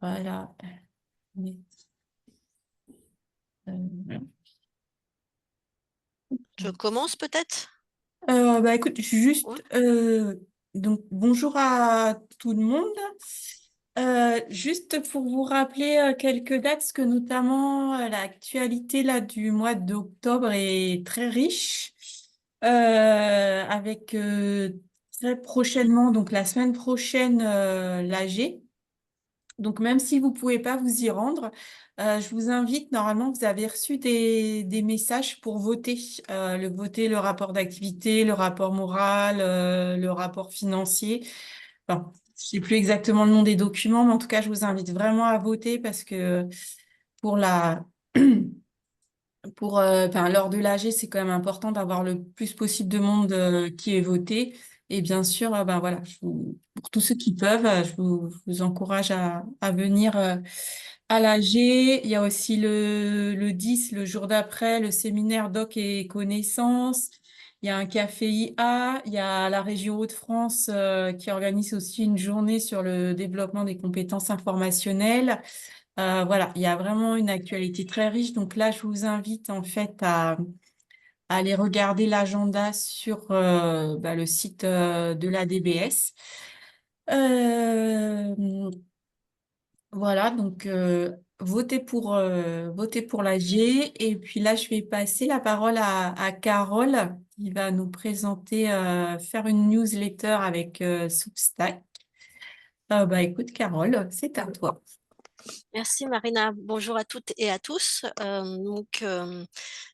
Voilà. Euh, Je commence peut-être? Bah écoute, Ouais. juste donc bonjour à tout le monde. Juste pour vous rappeler quelques dates, parce que notamment l'actualité là du mois d'octobre est très riche, avec très prochainement, donc la semaine prochaine, l'AG. Donc, même si vous pouvez pas vous y rendre, je vous invite, normalement, vous avez reçu des messages pour voter. Voter le rapport d'activité, le rapport moral, le rapport financier. Enfin, je sais plus exactement le nom des documents, mais en tout cas, je vous invite vraiment à voter parce que pour la, enfin, lors de l'AG, c'est quand même important d'avoir le plus possible de monde qui est voté. Et bien sûr, ben voilà, pour tous ceux qui peuvent, je vous encourage à venir à l'AG. Il y a aussi le 10, le jour d'après, le séminaire doc et connaissances. Il y a un café IA. Il y a la région Hauts-de-France qui organise aussi une journée sur le développement des compétences informationnelles. Voilà, il y a vraiment une actualité très riche. Donc là, je vous invite en fait à aller regarder l'agenda sur bah, le site de la DBS. Euh, voilà, donc votez pour la G. Et puis là, je vais passer la parole à Carole qui va nous présenter, faire une newsletter avec Substack. Bah écoute, Carole, c'est à toi. Merci Marina. Bonjour à toutes et à tous.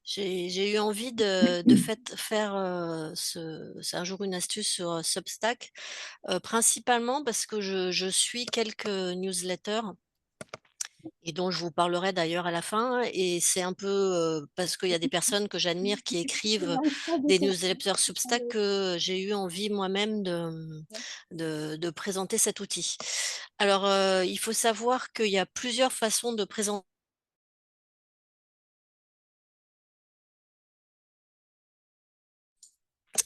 J'ai eu envie faire c'est un jour une astuce sur Substack, principalement parce que je suis quelques newsletters et dont je vous parlerai d'ailleurs à la fin. Et c'est un peu parce qu'il y a des personnes que j'admire qui écrivent des newsletters Substack que j'ai eu envie moi-même de présenter cet outil. Alors, il faut savoir qu'il y a plusieurs façons de présenter.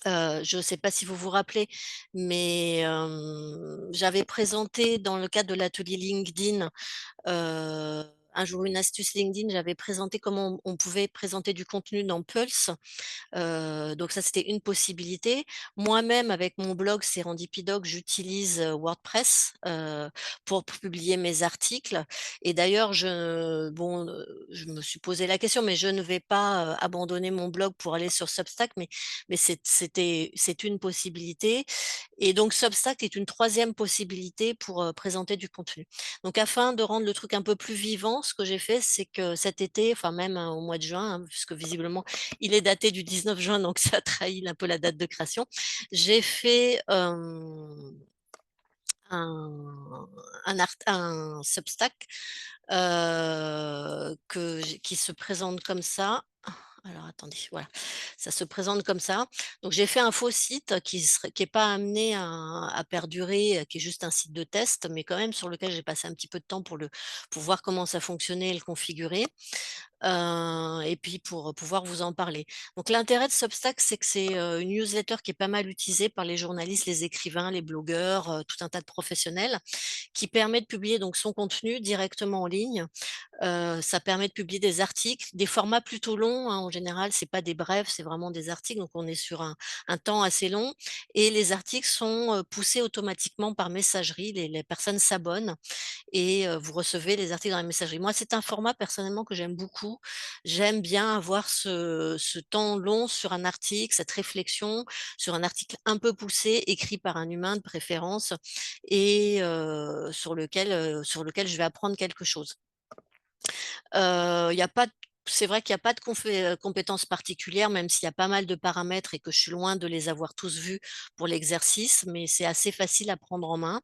Je ne sais pas si vous vous rappelez, mais j'avais présenté dans le cadre de l'atelier LinkedIn, un jour une astuce LinkedIn, j'avais présenté comment on pouvait présenter du contenu dans Pulse. Donc ça, c'était une possibilité. Moi-même, avec mon blog Serendipidog, j'utilise WordPress pour publier mes articles. Et d'ailleurs, je me suis posé la question, mais je ne vais pas abandonner mon blog pour aller sur Substack, mais c'est une possibilité. Et donc Substack est une troisième possibilité pour présenter du contenu. Donc afin de rendre le truc un peu plus vivant, ce que j'ai fait, c'est que cet été, enfin même au mois de juin, hein, puisque visiblement il est daté du 19 juin, donc ça trahit un peu la date de création. J'ai fait un Substack qui se présente comme ça. Alors attendez, voilà, ça se présente comme ça. Donc j'ai fait un faux site qui est pas amené à perdurer, qui est juste un site de test, mais quand même sur lequel j'ai passé un petit peu de temps pour voir comment ça fonctionnait et le configurer. Et puis pour pouvoir vous en parler. Donc l'intérêt de Substack, c'est que c'est une newsletter qui est pas mal utilisée par les journalistes, les écrivains, les blogueurs, tout un tas de professionnels, qui permet de publier donc son contenu directement en ligne. Ça permet de publier des articles, des formats plutôt longs, hein, en général, c'est pas des brèves, c'est vraiment des articles, donc on est sur un temps assez long. Et les articles sont poussés automatiquement par messagerie, les personnes s'abonnent et vous recevez les articles dans la messagerie. Moi, c'est un format personnellement que j'aime beaucoup. J'aime bien avoir ce temps long sur un article, cette réflexion sur un article un peu poussé, écrit par un humain de préférence et sur lequel je vais apprendre quelque chose. Il y a pas de C'est vrai qu'il y a pas de compétences particulières, même s'il y a pas mal de paramètres et que je suis loin de les avoir tous vus pour l'exercice, mais c'est assez facile à prendre en main.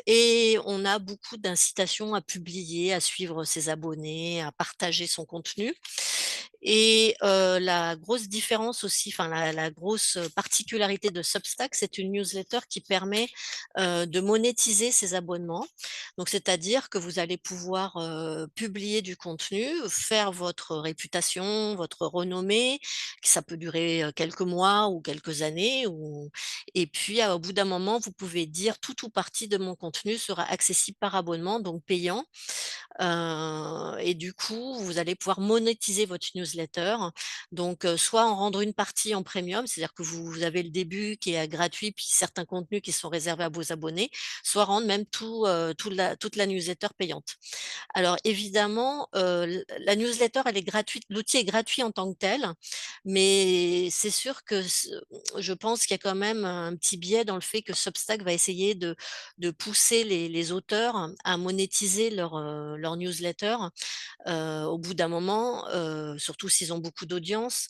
Et on a beaucoup d'incitations à publier, à suivre ses abonnés, à partager son contenu. Et la grosse différence aussi, enfin la grosse particularité de Substack, c'est une newsletter qui permet de monétiser ses abonnements. Donc, c'est-à-dire que vous allez pouvoir publier du contenu, faire votre réputation, votre renommée, que ça peut durer quelques mois ou quelques années. Et puis, au bout d'un moment, vous pouvez dire tout ou partie de mon contenu sera accessible par abonnement, donc payant. Et du coup, vous allez pouvoir monétiser votre newsletter. Donc, soit en rendre une partie en premium, c'est-à-dire que vous avez le début qui est gratuit, puis certains contenus qui sont réservés à vos abonnés, soit rendre même toute la newsletter payante. Alors évidemment, la newsletter, elle est gratuite, l'outil est gratuit en tant que tel, mais c'est sûr que je pense qu'il y a quand même un petit biais dans le fait que Substack va essayer de pousser les auteurs à monétiser leur newsletter au bout d'un moment, surtout s'ils ont beaucoup d'audience,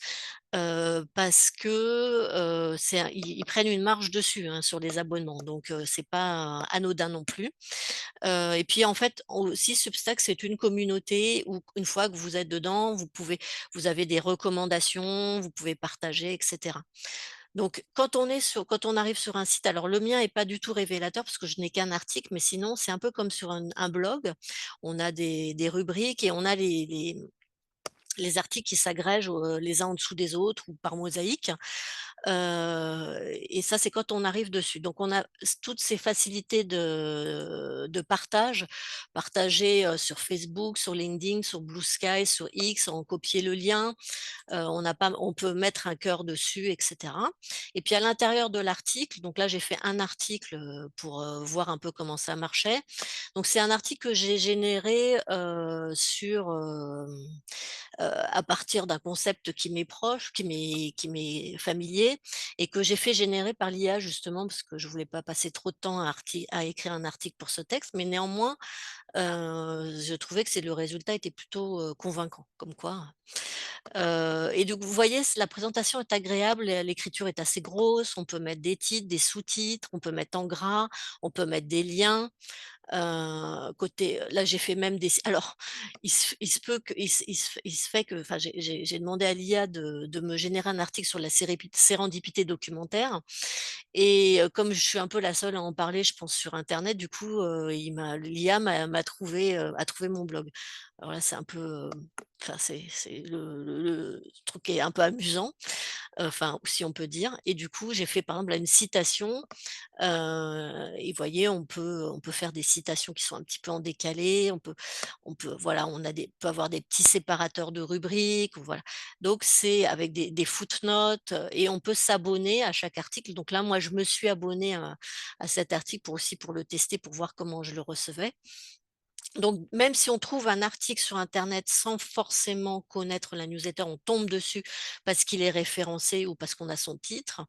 parce que ils prennent une marge dessus hein, sur les abonnements, donc c'est pas anodin non plus. Et puis en fait aussi Substack, c'est une communauté où une fois que vous êtes dedans, vous avez des recommandations, vous pouvez partager, et cetera. Donc quand on arrive sur un site, alors le mien est pas du tout révélateur parce que je n'ai qu'un article, mais sinon c'est un peu comme sur un blog. On a des rubriques et on a les articles qui s'agrègent les uns en dessous des autres ou par mosaïque. Et ça, c'est quand on arrive dessus. Donc on a toutes ces facilités de partage, partager sur Facebook, sur LinkedIn, sur Blue Sky, sur X, on copier le lien, on peut mettre un cœur dessus, et cetera. Et puis à l'intérieur de l'article, donc là j'ai fait un article pour voir un peu comment ça marchait. Donc c'est un article que j'ai généré à partir d'un concept qui m'est proche, qui m'est familier et que j'ai fait générer par l'IA justement parce que je voulais pas passer trop de temps à écrire un article pour ce texte, mais néanmoins, je trouvais que le résultat était plutôt convaincant, comme quoi. Et donc vous voyez, la présentation est agréable, l'écriture est assez grosse, on peut mettre des titres, des sous-titres, on peut mettre en gras, on peut mettre des liens. Côté là, j'ai fait même des alors il se peut que il se fait que enfin, j'ai demandé à l'IA de me générer un article sur la sérendipité documentaire et comme je suis un peu la seule à en parler, je pense, sur internet, du coup, l'IA a trouvé mon blog. Alors là, c'est un peu, enfin, c'est le truc qui est un peu amusant, enfin, si on peut dire et du coup, j'ai fait, par exemple, là, une citation. Et vous voyez, on peut faire des citations qui sont un petit peu en décalé, on peut voilà, peut avoir des petits séparateurs de rubriques ou voilà. Donc c'est avec des footnotes, et on peut s'abonner à chaque article. Donc là, moi, je me suis abonnée à cet article pour le tester, pour voir comment je le recevais. Donc même si on trouve un article sur internet sans forcément connaître la newsletter, on tombe dessus parce qu'il est référencé ou parce qu'on a son titre.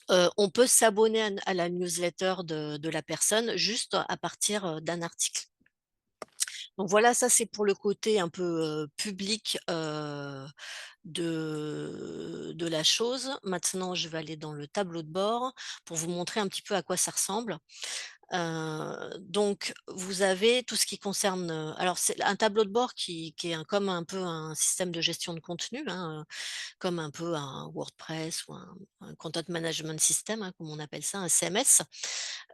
On peut s'abonner à la newsletter de la personne juste à partir, d'un article. Donc voilà, ça c'est pour le côté un peu, public, de la chose. Maintenant, je vais aller dans le tableau de bord pour vous montrer un petit peu à quoi ça ressemble. Donc vous avez tout ce qui concerne, alors c'est un tableau de bord qui est comme un peu un système de gestion de contenu, hein, comme un peu un WordPress ou un content management system, hein, comme on appelle ça, un CMS.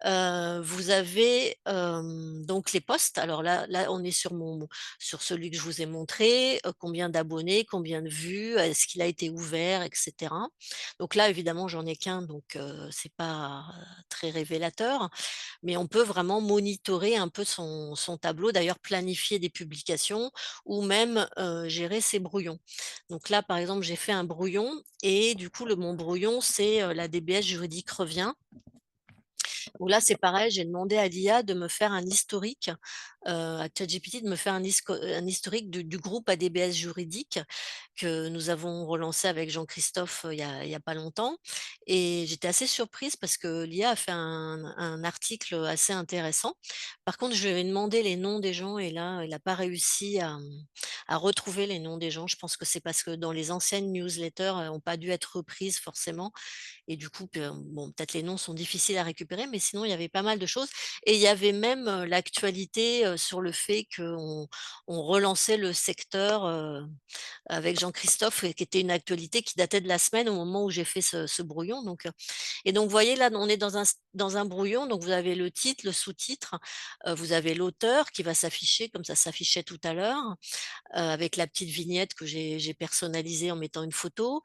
Vous avez, donc les posts. Alors là, on est sur celui que je vous ai montré, combien d'abonnés, combien de vues, est-ce qu'il a été ouvert et cetera. Donc là, évidemment, j'en ai qu'un, donc c'est pas très révélateur, mais on peut vraiment monitorer un peu son tableau, d'ailleurs planifier des publications ou même, gérer ses brouillons. Donc là, par exemple, j'ai fait un brouillon et du coup, mon brouillon, c'est la DBS juridique revient. Donc là, c'est pareil, j'ai demandé à l'IA de me faire un historique, à ChatGPT de me faire un historique du groupe ADBS juridique que nous avons relancé avec Jean-Christophe il y a pas longtemps. Et j'étais assez surprise parce que l'IA a fait un article assez intéressant. Par contre, je lui avais demandé les noms des gens et là, elle n'a pas réussi à retrouver les noms des gens. Je pense que c'est parce que dans les anciennes newsletters, elles n'ont pas dû être reprises forcément. Et du coup, bon, peut-être les noms sont difficiles à récupérer, mais sinon il y avait pas mal de choses et il y avait même, l'actualité, sur le fait qu'on relançait le secteur, avec Jean-Christophe et qui était une actualité qui datait de la semaine au moment où j'ai fait ce brouillon et donc vous voyez là, on est dans un brouillon, donc vous avez le titre, le sous-titre, vous avez l'auteur qui va s'afficher comme ça s'affichait tout à l'heure, avec la petite vignette que j'ai personnalisée en mettant une photo.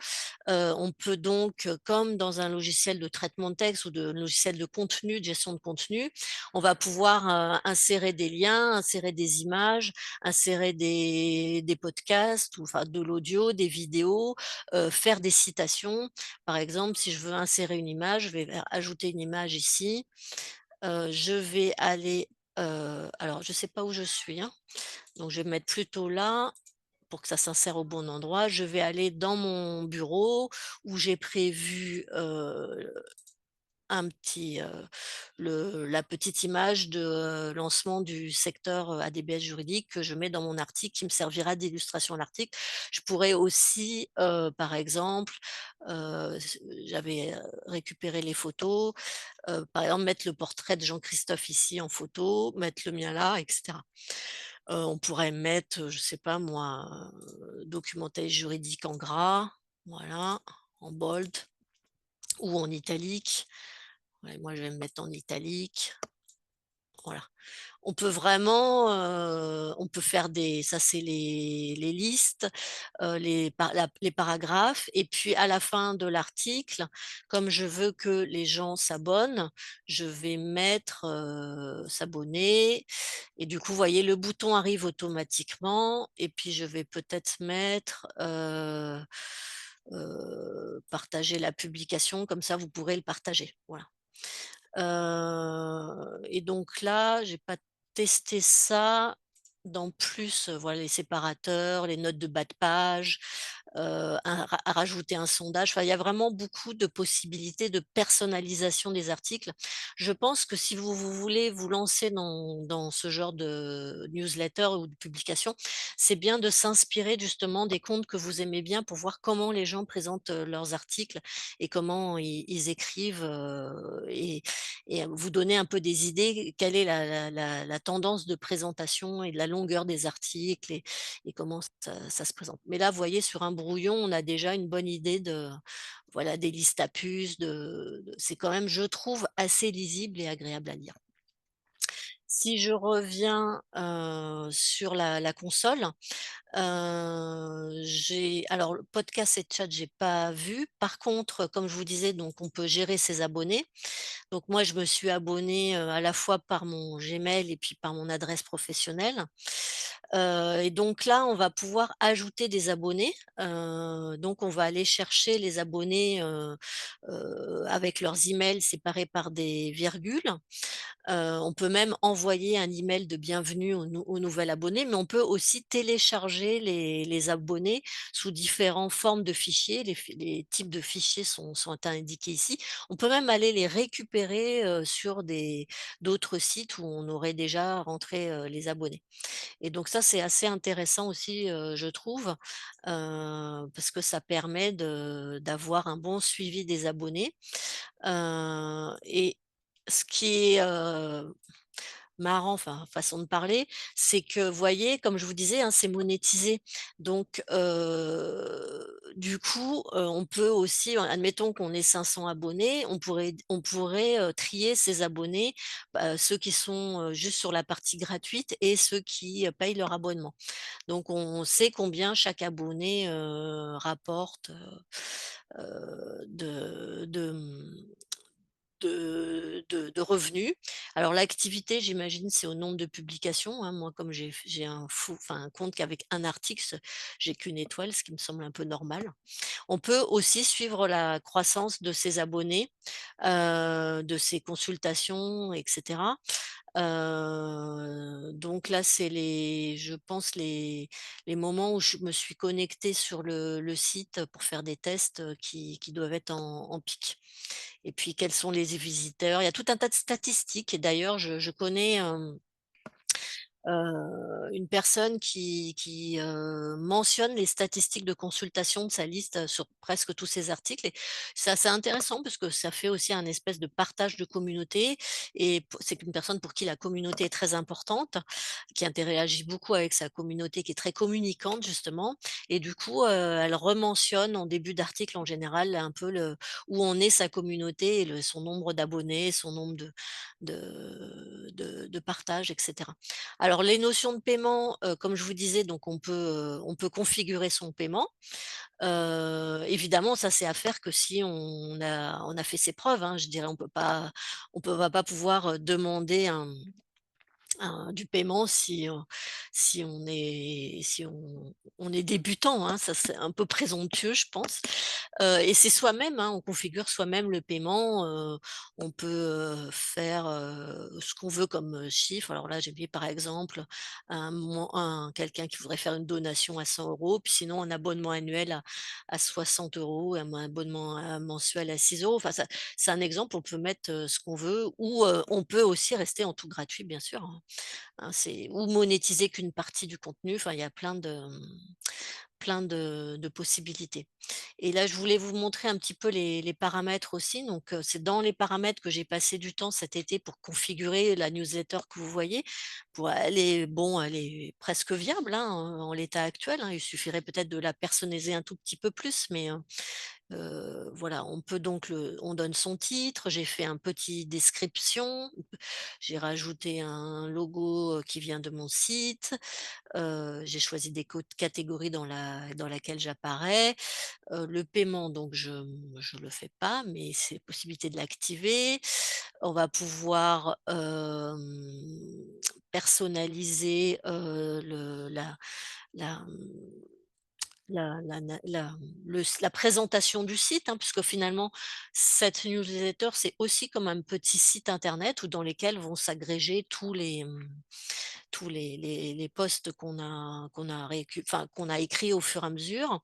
On peut donc, comme dans un logiciel de traitement de texte ou de logiciel de contenu, de gestion de contenu, on va pouvoir, insérer des liens, insérer des images, insérer des podcasts ou enfin de l'audio, des vidéos, faire des citations. Par exemple, si je veux insérer une image, je vais ajouter une image ici, je vais aller, alors je ne sais pas où je suis, hein, donc je vais me mettre plutôt là pour que ça s'insère au bon endroit. Je vais aller dans mon bureau où j'ai prévu, un petit, la petite image de, lancement du secteur, ADBS juridique que je mets dans mon article qui me servira d'illustration à l'article. Je pourrais aussi, par exemple, j'avais, récupéré les photos, par exemple mettre le portrait de Jean-Christophe ici en photo, mettre le mien là et cetera. On pourrait mettre, je sais pas moi, documentaire juridique en gras, voilà, en bold ou en italique. Ouais, moi je vais me mettre en italique, voilà. On peut vraiment, on peut faire des ça c'est les listes, les paragraphes et puis à la fin de l'article, comme je veux que les gens s'abonnent, je vais mettre, s'abonner et du coup, vous voyez, le bouton arrive automatiquement et puis je vais peut-être mettre, partager la publication, comme ça vous pourrez le partager, voilà. Et donc là, j'ai pas testé ça dans plus, voilà les séparateurs, les notes de bas de page, rajouter un sondage. Enfin, il y a vraiment beaucoup de possibilités de personnalisation des articles. Je pense que si vous voulez vous lancer dans ce genre de newsletter ou de publication, c'est bien de s'inspirer justement des comptes que vous aimez bien pour voir comment les gens présentent, leurs articles et comment ils écrivent, et vous donner un peu des idées, quelle est la tendance de présentation et de la longueur des articles et comment ça se présente. Mais là, vous voyez, sur un brouillon, on a déjà une bonne idée de voilà, des listes à puces, c'est quand même, je trouve, assez lisible et agréable à lire. Si je reviens, sur la console, j'ai alors le podcast et chat, j'ai pas vu. Par contre, comme je vous disais, donc on peut gérer ses abonnés. Donc moi, je me suis abonnée, à la fois par mon Gmail et puis par mon adresse professionnelle. Et donc là, on va pouvoir ajouter des abonnés. Donc on va aller chercher les abonnés, avec leurs emails séparés par des virgules. On peut même envoyer un email de bienvenue au nouvel abonné, mais on peut aussi télécharger les abonnés sous différentes formes de fichiers. Les types de fichiers sont indiqués ici. On peut même aller les récupérer, sur d'autres sites où on aurait déjà rentré, les abonnés et donc ça, c'est assez intéressant aussi, je trouve, parce que ça permet d'avoir un bon suivi des abonnés, et ce qui est, marrant, enfin, façon de parler, c'est que, vous voyez, comme je vous disais, hein, c'est monétisé. Donc, du coup, on peut aussi, admettons qu'on ait 500 abonnés, on pourrait, trier ces abonnés, ceux qui sont, juste sur la partie gratuite et ceux qui, payent leur abonnement. Donc on sait combien chaque abonné, rapporte, de revenus. Alors l'activité, j'imagine, c'est au nombre de publications, hein. Moi, comme j'ai un compte qu'avec un article, j'ai qu'une étoile, ce qui me semble un peu normal. On peut aussi suivre la croissance de ses abonnés, de ses consultations et cetera. Donc là, c'est je pense les moments où je me suis connectée sur le site pour faire des tests, qui doivent être en pic. Et puis quels sont les visiteurs? Il y a tout un tas de statistiques et d'ailleurs je connais, une personne qui mentionne les statistiques de consultation de sa liste, sur presque tous ses articles et c'est assez intéressant parce que ça fait aussi un espèce de partage de communauté et c'est une personne pour qui la communauté est très importante, qui interagit beaucoup avec sa communauté, qui est très communicante justement et du coup, elle rementionne en début d'article en général un peu le où en est sa communauté et son nombre d'abonnés, son nombre de partages et cetera. Alors les notions de paiement, comme je vous disais, donc on peut configurer son paiement. Évidemment, ça c'est à faire que si on a fait ses preuves, hein. Je dirais on peut va pas pouvoir, demander du paiement si on est débutant, hein, ça c'est un peu présomptueux, je pense. Et c'est soi-même, hein, on configure soi-même le paiement, on peut, faire, ce qu'on veut comme, chiffre. Alors là, j'ai mis par exemple un quelqu'un qui voudrait faire une donation à 100 €, puis sinon un abonnement annuel à 60 €, un abonnement, mensuel à 6 €. Enfin ça c'est un exemple, on peut mettre, ce qu'on veut ou, on peut aussi rester en tout gratuit bien sûr, hein, c'est ou monétiser qu'une partie du contenu, enfin il y a plein de possibilités. Et là, je voulais vous montrer un petit peu les paramètres aussi. Donc, c'est dans les paramètres que j'ai passé du temps cet été pour configurer la newsletter que vous voyez. Pour elle est presque viable, hein, en l'état actuel, hein. Il suffirait peut-être de la personnaliser un tout petit peu plus, mais, voilà, on peut donc on donne son titre, j'ai fait un petit description, j'ai rajouté un logo, qui vient de mon site, j'ai choisi des catégories dans laquelle j'apparais. Le paiement donc je le fais pas, mais c'est possibilité de l'activer. On va pouvoir, personnaliser, le la, mmh la présentation du site, hein, puisque finalement, cette newsletter, c'est aussi comme un petit site internet où dans lesquels vont s'agréger tous les posts qu'on a écrits au fur et à mesure.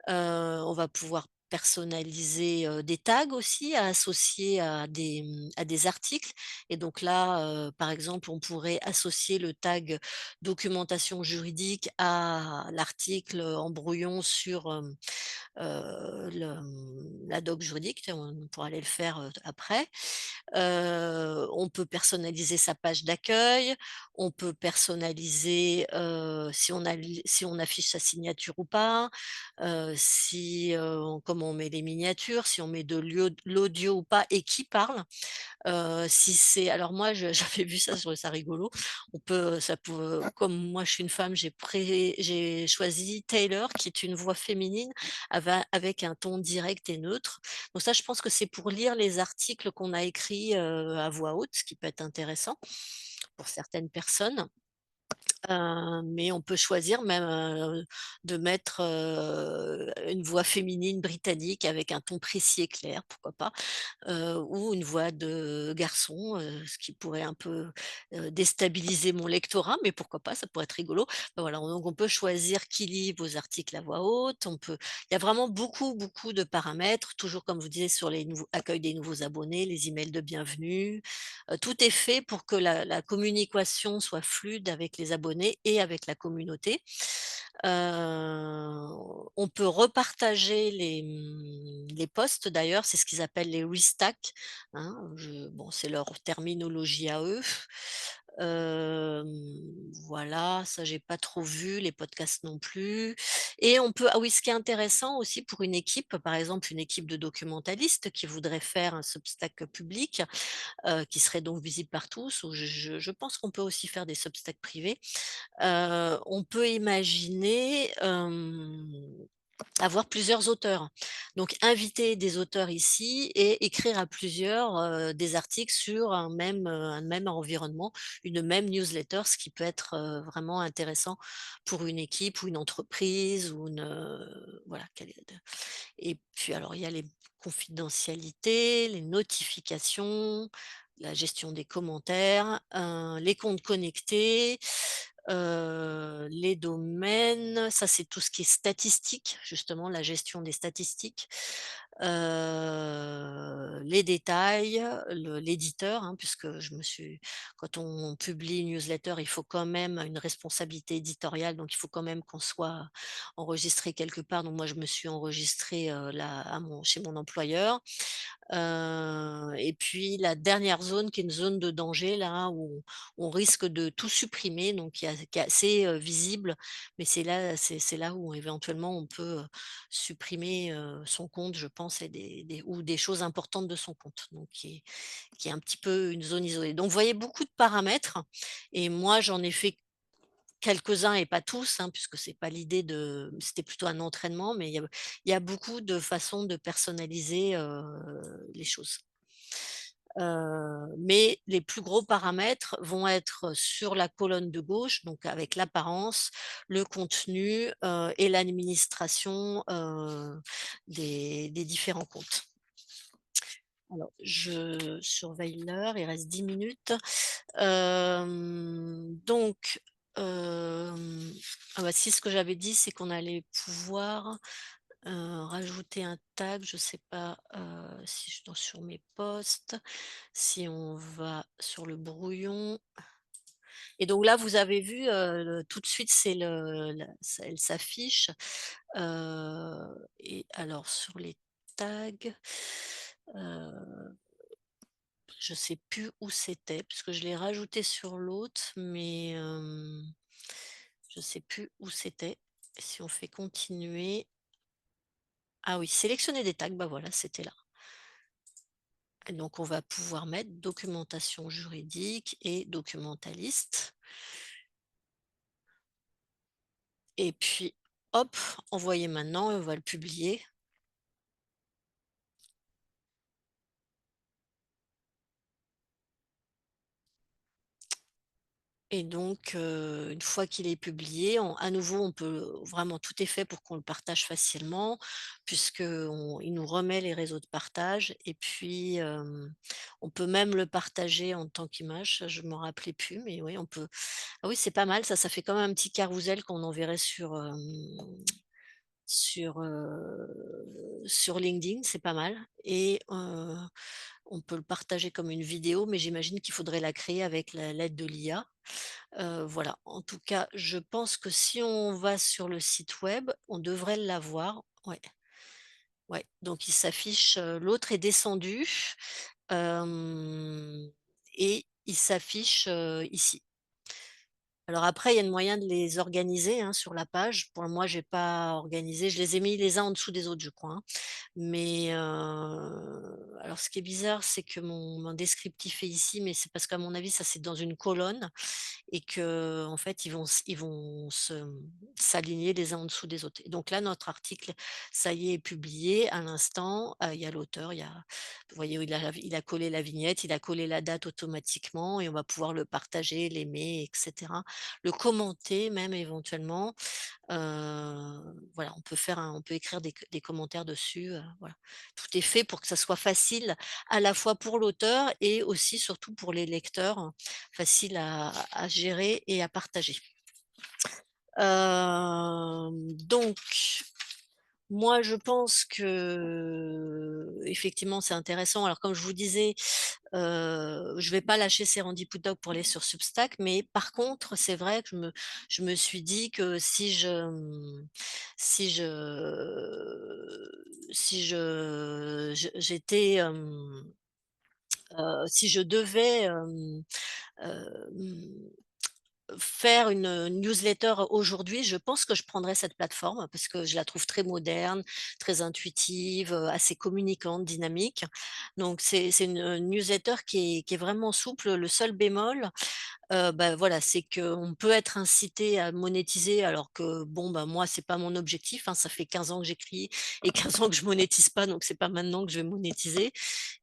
On va pouvoir personnaliser, des tags aussi à associer à des articles et donc là, par exemple, on pourrait associer le tag documentation juridique à l'article en brouillon sur, la doc juridique, on pourra aller le faire, après. On peut personnaliser sa page d'accueil, on peut personnaliser, si on affiche sa signature ou pas, si, comment on met les miniatures, si on met de l'audio ou pas et qui parle. Si c'est alors moi je j'avais vu ça, je trouvais ça rigolo. Ça peut comme moi je suis une femme, j'ai choisi Taylor qui est une voix féminine avec un ton direct et neutre. Donc ça, je pense que c'est pour lire les articles qu'on a écrits, à voix haute, ce qui peut être intéressant pour certaines personnes. Mais on peut choisir même, de mettre, une voix féminine britannique avec un ton précis et clair, pourquoi pas, ou une voix de garçon, ce qui pourrait un peu, déstabiliser mon lectorat, mais pourquoi pas, ça pourrait être rigolo. Voilà, donc on peut choisir qui lit vos articles à voix haute, il y a vraiment beaucoup, beaucoup de paramètres, toujours comme vous disiez sur les nouveaux accueil des nouveaux abonnés, les emails de bienvenue, tout est fait pour que la communication soit fluide avec les abonnés et avec la communauté. On peut repartager les posts d'ailleurs, c'est ce qu'ils appellent les restacks, hein, bon, c'est leur terminologie à eux. Hem, voilà, ça j'ai pas trop vu, les podcasts non plus et on peut ah oui, ce qui est intéressant aussi pour une équipe, par exemple une équipe de documentalistes qui voudrait faire un Substack public, qui serait donc visible par tous ou je pense qu'on peut aussi faire des Substacks privés. On peut imaginer, avoir plusieurs auteurs. Donc inviter des auteurs ici et écrire à plusieurs, des articles sur un même environnement, une même newsletter, ce qui peut être, vraiment intéressant pour une équipe ou une entreprise ou voilà, et puis alors il y a les confidentialités, les notifications, la gestion des commentaires, les comptes connectés, les domaines, ça c'est tout ce qui est statistique, justement la gestion des statistiques. les détails, l'éditeur, hein, puisque quand on publie une newsletter, il faut quand même une responsabilité éditoriale, donc il faut quand même qu'on soit enregistré quelque part. Donc moi, je me suis enregistrée, là, chez mon employeur. Et puis la dernière zone qui est une zone de danger là où on risque de tout supprimer, donc qui est assez, visible, mais c'est là où éventuellement on peut, supprimer, son compte, je pense, et des choses importantes de son compte, donc qui est un petit peu une zone isolée. Donc vous voyez beaucoup de paramètres et moi j'en ai fait quelques-uns et pas tous, hein, puisque c'est pas l'idée c'était plutôt un entraînement, mais il y a beaucoup de façons de personnaliser, les choses. Mais les plus gros paramètres vont être sur la colonne de gauche, donc avec l'apparence, le contenu, et l'administration, des différents comptes. Alors, je surveille l'heure, il reste 10 minutes. Donc, ah bah si, ce que j'avais dit, c'est qu'on allait pouvoir, rajouter un tag, je sais pas, si je dois sur mes posts, si on va sur le brouillon et donc là, vous avez vu, tout de suite, c'est le la ça elle s'affiche, et alors sur les tags, heu je sais plus où c'était, puisque je l'ai rajouté sur l'autre, mais je sais plus où c'était. Si on fait continuer, ah oui, sélectionner des tags, bah voilà, c'était là. Et donc on va pouvoir mettre documentation juridique et documentaliste et puis hop, envoyer maintenant et on va le publier. Et donc, une fois qu'il est publié, à nouveau, on peut vraiment tout est fait pour qu'on le partage facilement, il nous remet les réseaux de partage et puis, on peut même le partager en tant qu'image. Ça, je ne m'en rappelais plus, mais oui, on peut. Ah oui, c'est pas mal ça, ça fait comme un petit carrousel qu'on enverrait sur LinkedIn, c'est pas mal et on peut le partager comme une vidéo, mais j'imagine qu'il faudrait la créer avec l'aide de l'IA. Voilà, en tout cas, je pense que si on va sur le site web, on devrait l'avoir. Ouais, ouais, donc il s'affiche, l'autre est descendu, hem et il s'affiche, ici. Alors après, il y a le moyen de les organiser, hein, sur la page. Pour moi, j'ai pas organisé, je les ai mis les uns en dessous des autres, je crois, hein. Mais, alors ce qui est bizarre, c'est que mon descriptif est ici, mais c'est parce qu'à mon avis, ça, c'est dans une colonne et que en fait, s'aligner les uns en dessous des autres. Et donc là, notre article, ça y est publié à l'instant. Il y a l'auteur, vous voyez, il a collé la vignette, il a collé la date automatiquement et on va pouvoir le partager, l'aimer et cetera. Le commenter même éventuellement. Voilà, on peut écrire des commentaires dessus, voilà. Tout est fait pour que ça soit facile à la fois pour l'auteur et aussi surtout pour les lecteurs, facile à gérer et à partager. Donc moi, je pense qu'effectivement, c'est intéressant. Alors comme je vous disais, je vais pas lâcher Serendipity pour aller sur Substack, mais par contre, c'est vrai que je me suis dit que si je si je j'étais, si je devais, hem faire une newsletter aujourd'hui, je pense que je prendrais cette plateforme parce que je la trouve très moderne, très intuitive, assez communicante, dynamique. Donc c'est une newsletter qui est vraiment souple. Le seul bémol, bah, voilà, c'est qu'on peut être incité à monétiser alors que bon, bah, moi, c'est pas mon objectif, hein. Ça fait 15 ans que j'écris et 15 ans que je monétise pas, donc c'est pas maintenant que je vais monétiser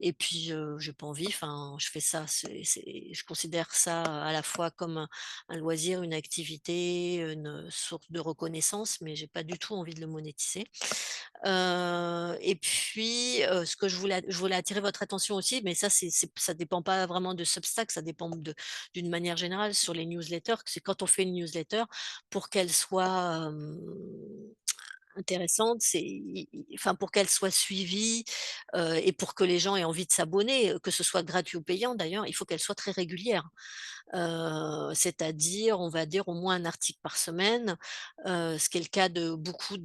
et puis, j'ai pas envie, enfin, je fais ça, je considère ça à la fois comme un loisir, une activité, une source de reconnaissance, mais j'ai pas du tout envie de le monétiser. Et puis, ce que je voulais attirer votre attention aussi, mais ça dépend pas vraiment de Substack, ça dépend d'une manière générale sur les newsletters, c'est quand on fait une newsletter pour qu'elle soit, intéressante, enfin, pour qu'elle soit suivie, et pour que les gens aient envie de s'abonner, que ce soit gratuit ou payant d'ailleurs, il faut qu'elle soit très régulière. C'est-à-dire, on va dire au moins un article par semaine, ce qui est le cas de beaucoup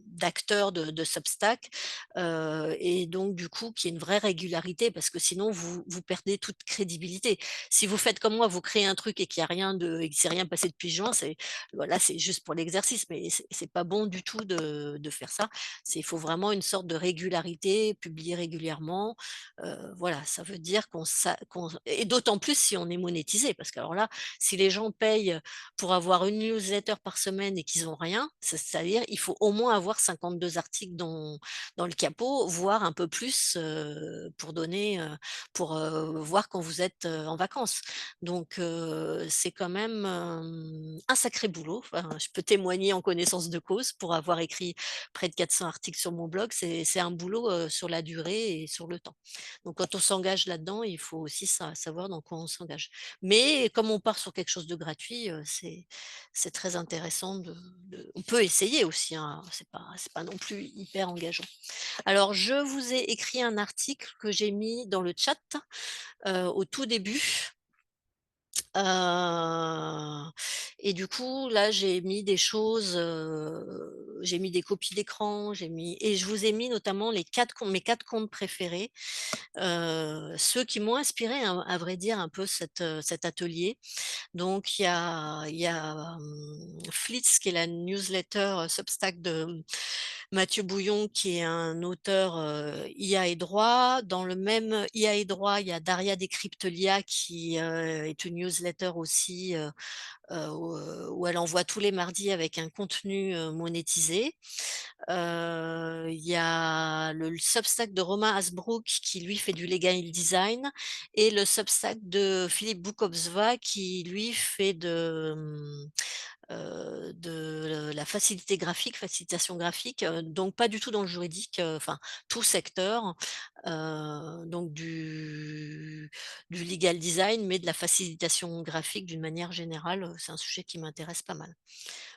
d'acteurs de Substack, et donc du coup, qu'il y ait une vraie régularité parce que sinon vous perdez toute crédibilité. Si vous faites comme moi, vous créez un truc et qu'il y a rien et qu'il s'est rien passé depuis juin, voilà, c'est juste pour l'exercice, mais c'est pas bon du tout de faire ça. Il faut vraiment une sorte de régularité, publier régulièrement. Voilà, ça veut dire et d'autant plus si on est monétisé, parce qu'alors là, si les gens payent pour avoir une newsletter par semaine et qu'ils ont rien, c'est-à-dire il faut au moins avoir 52 articles dans le capot, voire un peu plus, pour voir quand vous êtes, en vacances. Donc c'est quand même, un sacré boulot. Enfin, je peux témoigner en connaissance de cause pour avoir écrit près de 400 articles sur mon blog. C'est un boulot, sur la durée et sur le temps. Donc quand on s'engage là-dedans, il faut aussi savoir dans quoi on s'engage. Mais comme on part sur quelque chose de gratuit, c'est très intéressant on peut essayer aussi, hein, c'est pas non plus hyper engageant. Alors je vous ai écrit un article que j'ai mis dans le chat, au tout début. Et du coup, là, j'ai mis des choses, j'ai mis des copies d'écran, et je vous ai mis notamment mes 4 comptes préférés, ceux qui m'ont inspiré, hein, à vrai dire, un peu cet atelier. Donc il y a Flitz qui est la newsletter, Substack de Mathieu Bouillon, qui est un auteur, IA et droit. Dans le même IA et droit, il y a Daria Decrypte l'IA qui, est une newsletter aussi, où elle envoie tous les mardis avec un contenu, monétisé. Il y a le Substack de Romain Hasbrook qui lui fait du legal design, et le Substack de Philippe Boukobzwa qui lui fait de la facilitation graphique, donc pas du tout dans le juridique, enfin tout secteur, donc du legal design, mais de la facilitation graphique d'une manière générale, c'est un sujet qui m'intéresse pas mal.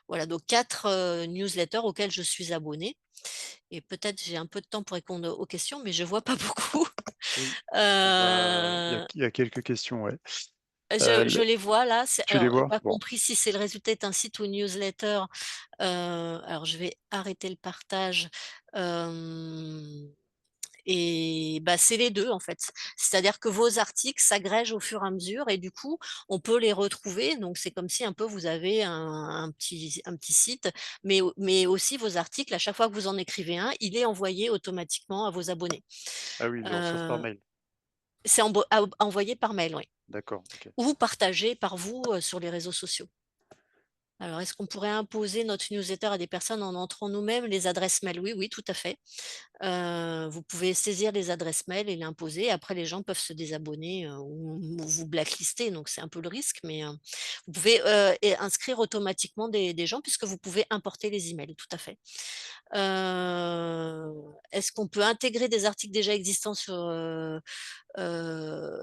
Voilà, donc 4 newsletters auxquels je suis abonnée, et peut-être j'ai un peu de temps pour répondre aux questions, mais je vois pas beaucoup. Oui, on va Heu, il y a quelques questions, ouais. je Le les vois là, Tu les alors j'ai vois? pas Bon, compris si c'est le résultat d'un site ou une newsletter. Alors je vais arrêter le partage, hem et bah, c'est les 2 en fait. C'est-à-dire que vos articles s'agrègent au fur et à mesure, et du coup, on peut les retrouver. Donc c'est comme si un peu vous avez un petit site, mais aussi vos articles, à chaque fois que vous en écrivez un, il est envoyé automatiquement à vos abonnés. ah oui, ils le reçoivent par Heu, mail. c'est envoyé par mail, oui, D'accord, OK. ou partagé par vous, sur les réseaux sociaux. Alors, est-ce qu'on pourrait imposer notre newsletter à des personnes en entrant nous-mêmes les adresses mail? Oui, oui, tout à fait. Vous pouvez saisir les adresses mail et l'imposer. Après, les gens peuvent se désabonner, ou vous blacklister, donc c'est un peu le risque, mais vous pouvez, inscrire automatiquement des gens puisque vous pouvez importer les emails, tout à fait. Est-ce qu'on peut intégrer des articles déjà existants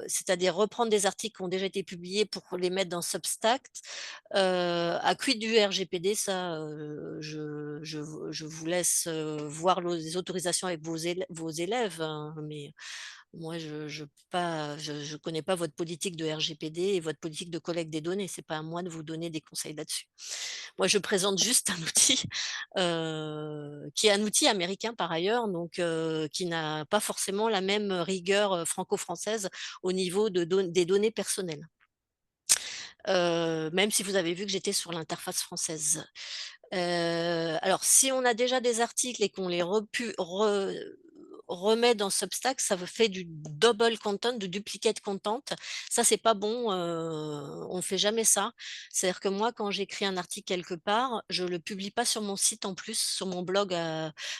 c'est-à-dire reprendre des articles qui ont déjà été publiés pour les mettre dans Substack? À quid du RGPD? Ça, je vous laisse, voir les autorisations avec vos élèves, hein, mais moi je connais pas votre politique de RGPD et votre politique de collecte des données. C'est pas à moi de vous donner des conseils là-dessus. Moi, je présente juste un outil, qui est un outil américain par ailleurs, donc qui n'a pas forcément la même rigueur, franco-française au niveau des données personnelles. Même si vous avez vu que j'étais sur l'interface française. Alors si on a déjà des articles et qu'on les remet dans Substack, ça fait du double content, du duplicate content. Ça, c'est pas bon, on fait jamais ça. C'est-à-dire que moi, quand j'écris un article quelque part, je le publie pas sur mon site en plus, sur mon blog,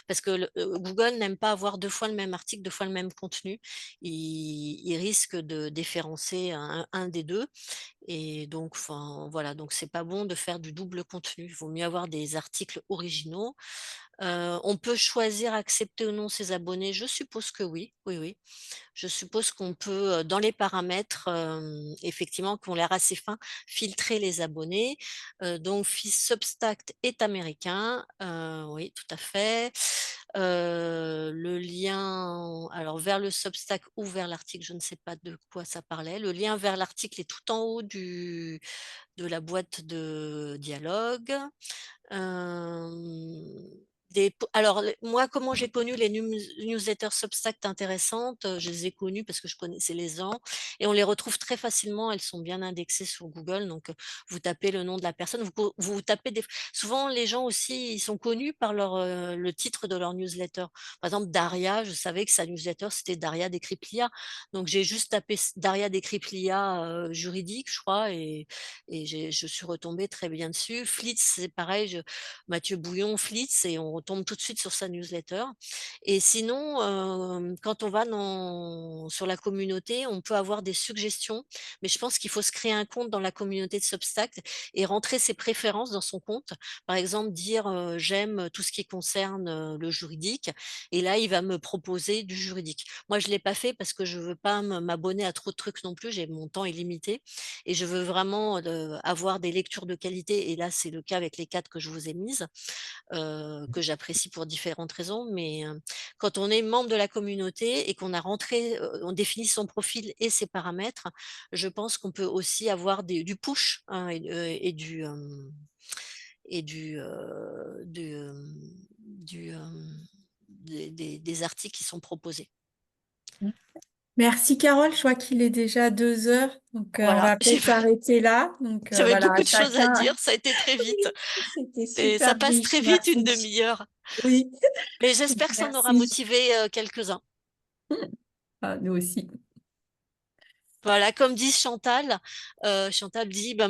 parce que Google n'aime pas avoir 2 fois le même article, 2 fois le même contenu. Il risque de déréférencer un des 2, et donc enfin, voilà, donc c'est pas bon de faire du double contenu. Il vaut mieux avoir des articles originaux. On peut choisir accepter ou non ses abonnés. Je suppose que oui, oui, oui. Je suppose qu'on peut, dans les paramètres, effectivement, qui ont l'air assez fins, filtrer les abonnés. Donc Substack est américain, oui, tout à fait. Le lien alors vers le Substack ou vers l'article, je ne sais pas de quoi ça parlait. Le lien vers l'article est tout en haut de la boîte de dialogue. Alors, moi, comment j'ai connu les newsletters Substack intéressantes, je les ai connues parce que je connaissais les gens et on les retrouve très facilement. Elles sont bien indexées sur Google. Donc, vous tapez le nom de la personne. Vous tapez souvent, les gens aussi, ils sont connus par le titre de leur newsletter. Par exemple, Daria, je savais que sa newsletter, c'était Daria Décryplia. Donc, j'ai juste tapé Daria Décryplia juridique, je crois, et je suis retombée très bien dessus. Flitz, c'est pareil, Mathieu Bouillon, Flitz, et on retombe tout de suite sur sa newsletter. Et sinon, quand on va sur la communauté, on peut avoir des suggestions, mais je pense qu'il faut se créer un compte dans la communauté de Substack et rentrer ses préférences dans son compte. Par exemple, dire j'aime tout ce qui concerne le juridique, et là, il va me proposer du juridique. Moi, je ne l'ai pas fait parce que je ne veux pas m'abonner à trop de trucs non plus, mon temps est limité et je veux vraiment avoir des lectures de qualité, et là, c'est le cas avec les 4 que je vous ai mises, que j'apprécie pour différentes raisons. Mais quand on est membre de la communauté et qu'on a rentré, on définit son profil et ses paramètres, je pense qu'on peut aussi avoir du push, hein, et des articles qui sont proposés. Merci Carole, je crois qu'il est déjà 2 heures, donc on Voilà, va peut-être s'arrêter là. Donc j'avais voilà, à beaucoup de choses à chacun. dire, ça a été très vite. C'était Et ça super passe riche, très vite, une merci. demi-heure. Oui, Mais j'espère que ça en aura merci. motivé quelques-uns. Ah, nous aussi. Voilà, comme dit Chantal, Chantal dit, bah,